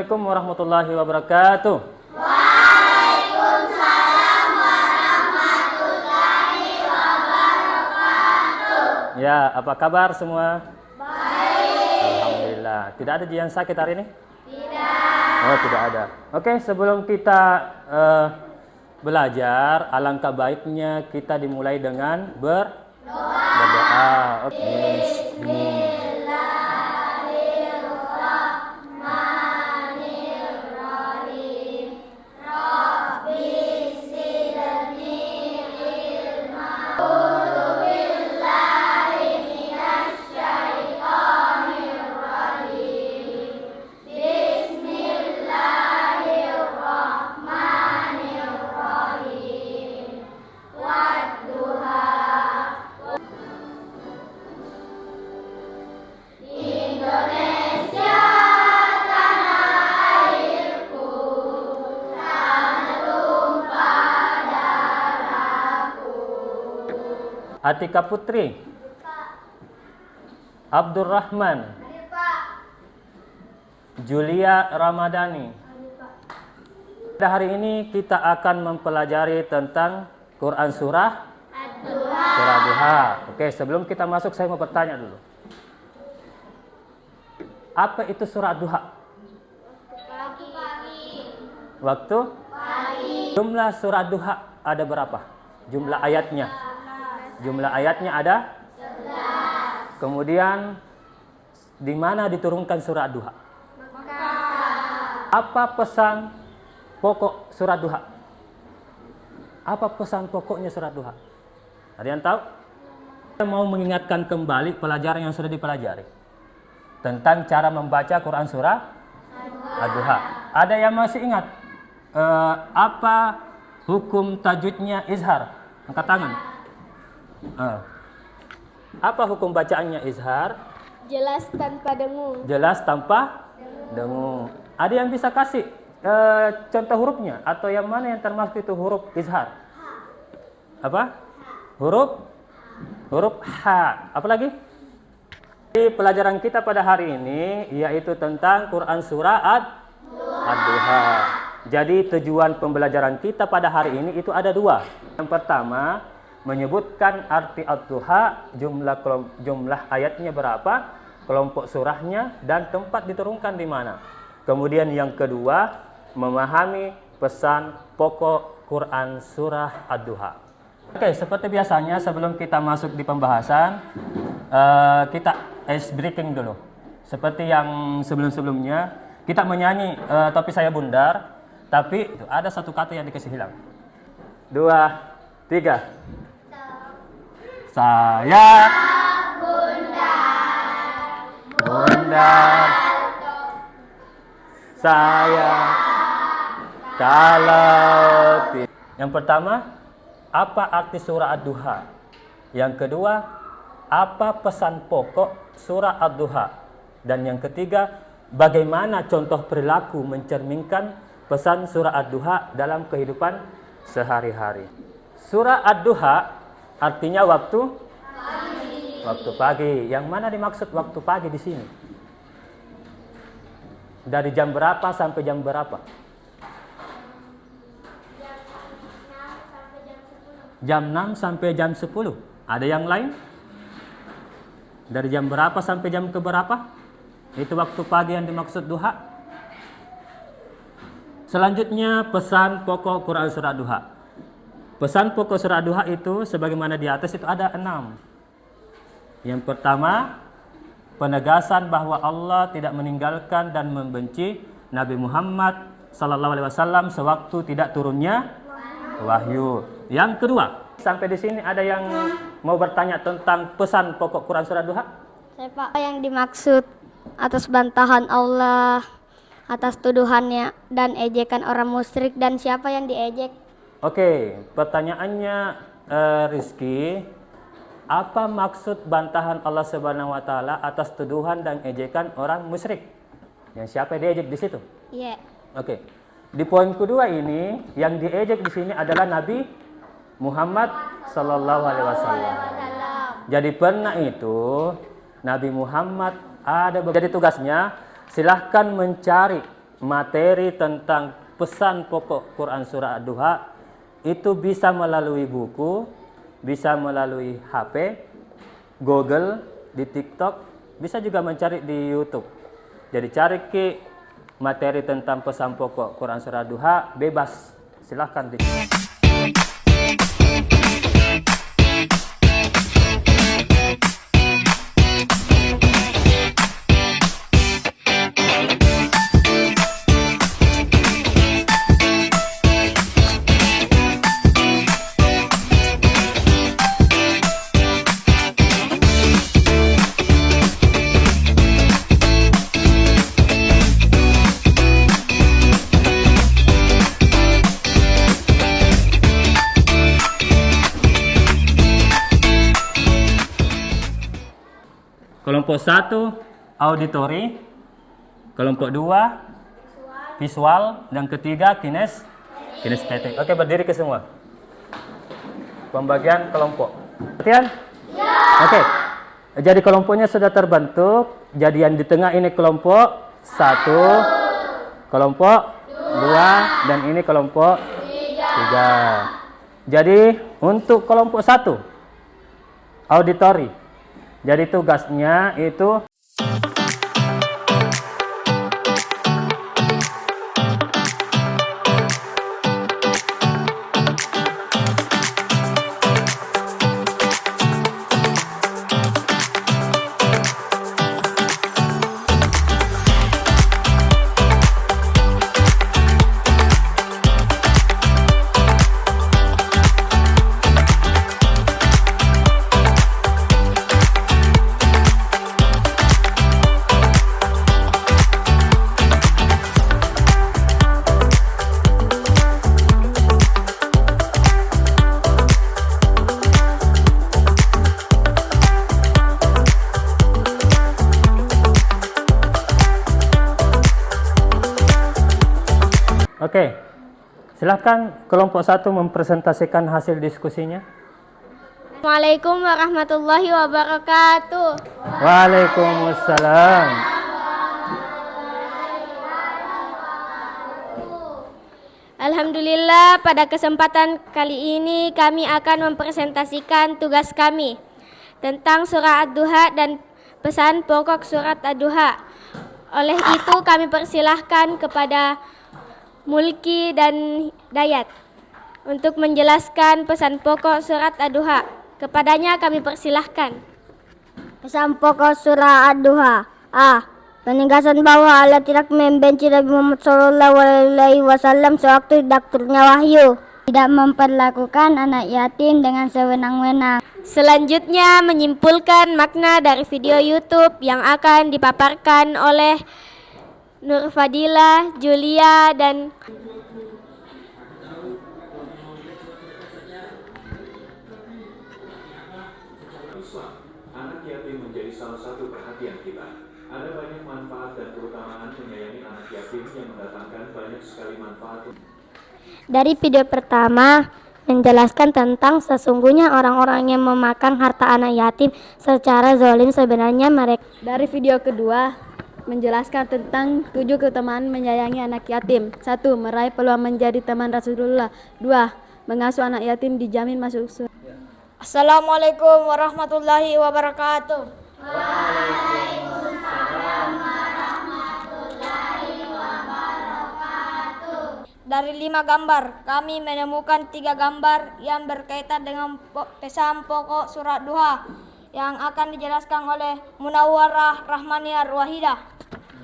Assalamualaikum warahmatullahi wabarakatuh. Waalaikumsalam warahmatullahi wabarakatuh. Ya, apa kabar semua? Baik. Alhamdulillah. Tidak ada yang sakit hari ini? Tidak. Oh, tidak ada. Oke, sebelum kita belajar, alangkah baiknya kita dimulai dengan berdoa. Oke. Atika Putri, Abdurrahman, Julia Ramadhani. Pada hari ini kita akan mempelajari tentang Quran surah Duha. Oke, sebelum kita masuk saya mau bertanya dulu. Apa itu surah Duha? Waktu pagi. Jumlah surah Duha ada berapa? Jumlah ayatnya? Jumlah ayatnya ada 11. Kemudian di mana diturunkan surah Duha? Apa pesan pokok surah Duha? Apa pesan pokoknya surah Duha? Ada yang tahu? Kita mau mengingatkan kembali pelajaran yang sudah dipelajari tentang cara membaca Quran surah Ad-Duha. Ada yang masih ingat apa hukum tajwidnya izhar? Angkat tangan. Apa hukum bacaannya izhar? Jelas tanpa dengung. Jelas tanpa dengung. Ada yang bisa kasih contoh hurufnya atau yang mana yang termasuk itu huruf izhar? Apa? Huruf H. Apa lagi? Di pelajaran kita pada hari ini yaitu tentang Quran surah Ad-Duha. Jadi tujuan pembelajaran kita pada hari ini itu ada dua. Yang pertama, menyebutkan arti Ad-Duha, jumlah ayatnya berapa, kelompok surahnya, dan tempat diturunkan di mana. Kemudian yang kedua, memahami pesan pokok Quran surah Ad-Duha. Oke, seperti biasanya sebelum kita masuk di pembahasan, kita ice breaking dulu. Seperti yang sebelum-sebelumnya, kita menyanyi Topi Saya Bundar, tapi ada satu kata yang dikasih hilang. 2, 3. Saya bundar, saya kalau yang pertama, apa arti surah Ad-Duha? Yang kedua, apa pesan pokok surah Ad-Duha? Dan yang ketiga, bagaimana contoh perilaku mencerminkan pesan surah Ad-Duha dalam kehidupan sehari-hari? Surah Ad-Duha artinya waktu pagi. Waktu pagi. Yang mana dimaksud waktu pagi di sini? Dari jam berapa sampai jam berapa? Jam 6 sampai jam 10. Ada yang lain? Dari jam berapa sampai jam ke berapa? Itu waktu pagi yang dimaksud duha. Selanjutnya pesan pokok Quran surah Duha. Pesan pokok surah Duha itu sebagaimana di atas itu ada 6. Yang pertama, penegasan bahwa Allah tidak meninggalkan dan membenci Nabi Muhammad SAW sewaktu tidak turunnya wahyu. Yang kedua, sampai di sini ada yang mau bertanya tentang pesan pokok Quran surah Duha? Saya Pak, apa yang dimaksud atas bantahan Allah, atas tuduhannya dan ejekan orang musyrik, dan siapa yang diejek? Oke, pertanyaannya Rizky, apa maksud bantahan Allah Subhanahu wa taala atas tuduhan dan ejekan orang musyrik? Yang siapa yang diejek di situ? Iya. Oke. Di poin kedua ini yang diejek di sini adalah Nabi Muhammad sallallahu alaihi wasallam. Jadi pernah itu Nabi Muhammad ada jadi tugasnya silahkan mencari materi tentang pesan pokok Quran Surah Ad-Duha itu bisa melalui buku, bisa melalui HP, Google, di TikTok, bisa juga mencari di YouTube. Jadi cari ke materi tentang pesan pokok Quran Surah Ad-Duha, bebas, silahkan di. Kelompok 1 auditori, kelompok 2 visual, dan ketiga kinestetik. Oke, berdiri ke semua. Pembagian kelompok. Perhatian? Ya. Oke. Jadi kelompoknya sudah terbentuk. Jadi yang di tengah ini kelompok 1, kelompok 2, dan ini kelompok 3. Jadi untuk kelompok 1 auditori. Jadi tugasnya itu oke, silahkan kelompok 1 mempresentasikan hasil diskusinya. Assalamualaikum warahmatullahi wabarakatuh. Waalaikumsalam. Alhamdulillah, pada kesempatan kali ini kami akan mempresentasikan tugas kami tentang surah Ad-Duha dan pesan pokok surat Ad-Duha. Oleh itu kami persilahkan kepada Mulki dan Dayat untuk menjelaskan pesan pokok surat Ad-Duha. Kepadanya kami persilahkan. Pesan pokok surah Ad-Duha. A. Penegasan bahwa Allah tidak membenci Nabi Muhammad SAW sewaktu didakturnya wahyu. Tidak memperlakukan anak yatim dengan sewenang-wenang. Selanjutnya menyimpulkan makna dari video YouTube yang akan dipaparkan oleh Nur Fadila, Julia, dan anak yatim menjadi salah satu perhatian kita. Ada banyak manfaat dan keutamaan menyayangi anak yatim yang mendatangkan banyak sekali manfaat. Dari video pertama menjelaskan tentang sesungguhnya orang-orang yang memakan harta anak yatim secara zalim sebenarnya mereka. Dari video kedua menjelaskan tentang 7 keutamaan menyayangi anak yatim. 1. Meraih peluang menjadi teman Rasulullah. 2. Mengasuh anak yatim dijamin masuk surga. Assalamualaikum warahmatullahi wabarakatuh. Dari 5 gambar, kami menemukan 3 gambar yang berkaitan dengan pesan pokok surat Duha yang akan dijelaskan oleh Munawwarah Rahmaniyah Wahidah.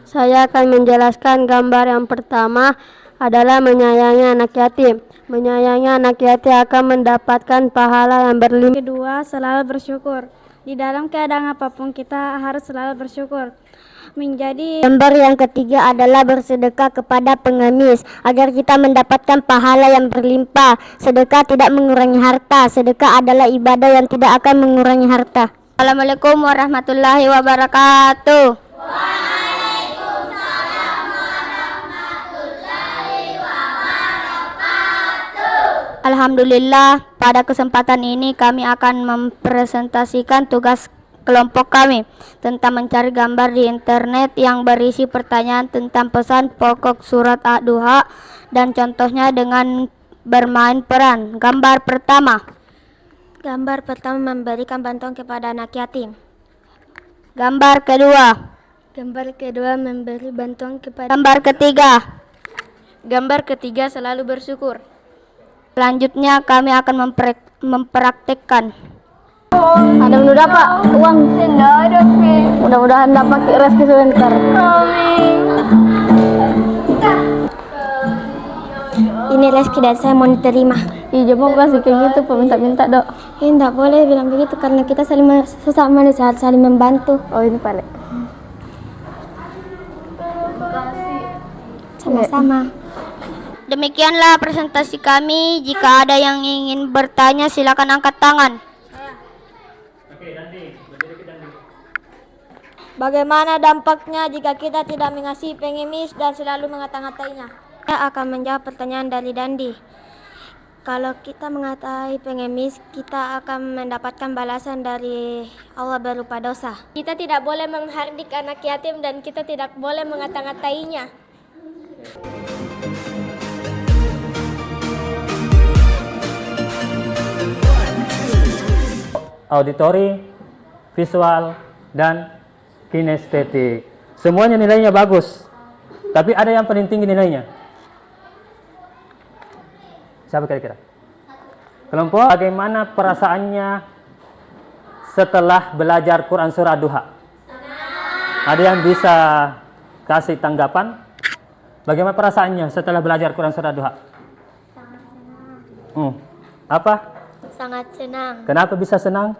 Saya akan menjelaskan gambar yang pertama adalah menyayangi anak yatim. Menyayangi anak yatim akan mendapatkan pahala yang berlimpah. Kedua, selalu bersyukur. Di dalam keadaan apapun kita harus selalu bersyukur. Gambar yang ketiga adalah bersedekah kepada pengemis agar kita mendapatkan pahala yang berlimpah. Sedekah tidak mengurangi harta. Sedekah adalah ibadah yang tidak akan mengurangi harta. Assalamualaikum warahmatullahi wabarakatuh. Alhamdulillah, pada kesempatan ini kami akan mempresentasikan tugas kelompok kami tentang mencari gambar di internet yang berisi pertanyaan tentang pesan pokok surat Ad-Duha dan contohnya dengan bermain peran. Gambar pertama. Gambar pertama memberikan bantuan kepada anak yatim. Gambar kedua. Gambar kedua memberi bantuan kepada. Gambar ketiga. Gambar ketiga selalu bersyukur. Selanjutnya kami akan mempraktekkan. Ada menu dapat uang. Tidak ada, mudah-mudahan dapat rezeki sebentar. Ini rezeki dan saya mau diterima. Iya, mau kasih kayak gitu, peminta-minta dok. Tidak boleh bilang begitu karena kita sesama manusia saling membantu. Oh ini paling. Sama-sama. Demikianlah presentasi kami. Jika ada yang ingin bertanya silakan angkat tangan. Bagaimana dampaknya jika kita tidak mengasihi pengemis dan selalu mengata-ngatainya? Saya akan menjawab pertanyaan dari Dandi. Kalau kita mengatai pengemis, kita akan mendapatkan balasan dari Allah berupa dosa. Kita tidak boleh menghardik anak yatim dan kita tidak boleh mengata-ngatainya. Auditori, visual, dan kinestetik. Semuanya nilainya bagus. Tapi ada yang paling tinggi nilainya. Siapa kira-kira? Kelompok, bagaimana perasaannya setelah belajar Quran Surah Ad-Duha? Ada yang bisa kasih tanggapan? Bagaimana perasaannya setelah belajar Quran Surah Ad-Duha? Apa? Sangat senang Kenapa bisa senang?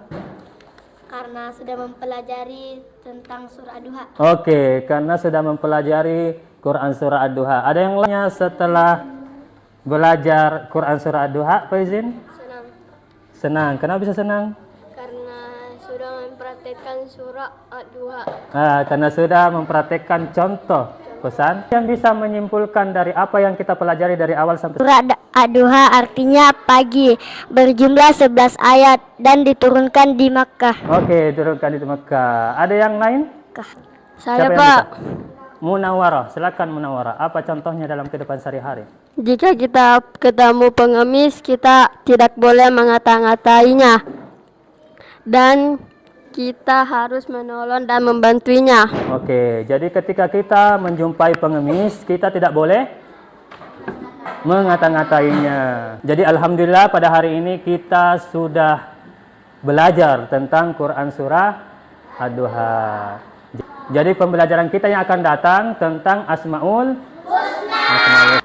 karena sudah mempelajari tentang surah Ad-Duha. Oke, karena sudah mempelajari Quran Surah Ad-Duha. Ada yang lainnya setelah belajar Quran Surah Ad-Duha, Pak Izin? Senang Senang. Kenapa bisa senang? karena sudah mempraktekkan surah Ad-Duha. Karena sudah mempraktekkan contoh pesan yang bisa menyimpulkan dari apa yang kita pelajari dari awal sampai. Surah Ad-Duha artinya pagi, berjumlah 11 ayat dan diturunkan di Makkah. Oke, turunkan itu Mekah. Ada yang lain? Saya Siapa yang Pak, bisa? Munawarah, silakan Munawarah. Apa contohnya dalam kehidupan sehari-hari? jika kita ketemu pengemis, kita tidak boleh mengata-ngatainya. Dan kita harus menolong dan membantuinya. Oke, jadi ketika kita menjumpai pengemis, kita tidak boleh mengata-ngatainya. Jadi alhamdulillah pada hari ini kita sudah belajar tentang Quran Surah Ad-Duha. Jadi pembelajaran kita yang akan datang tentang Asmaul Husna.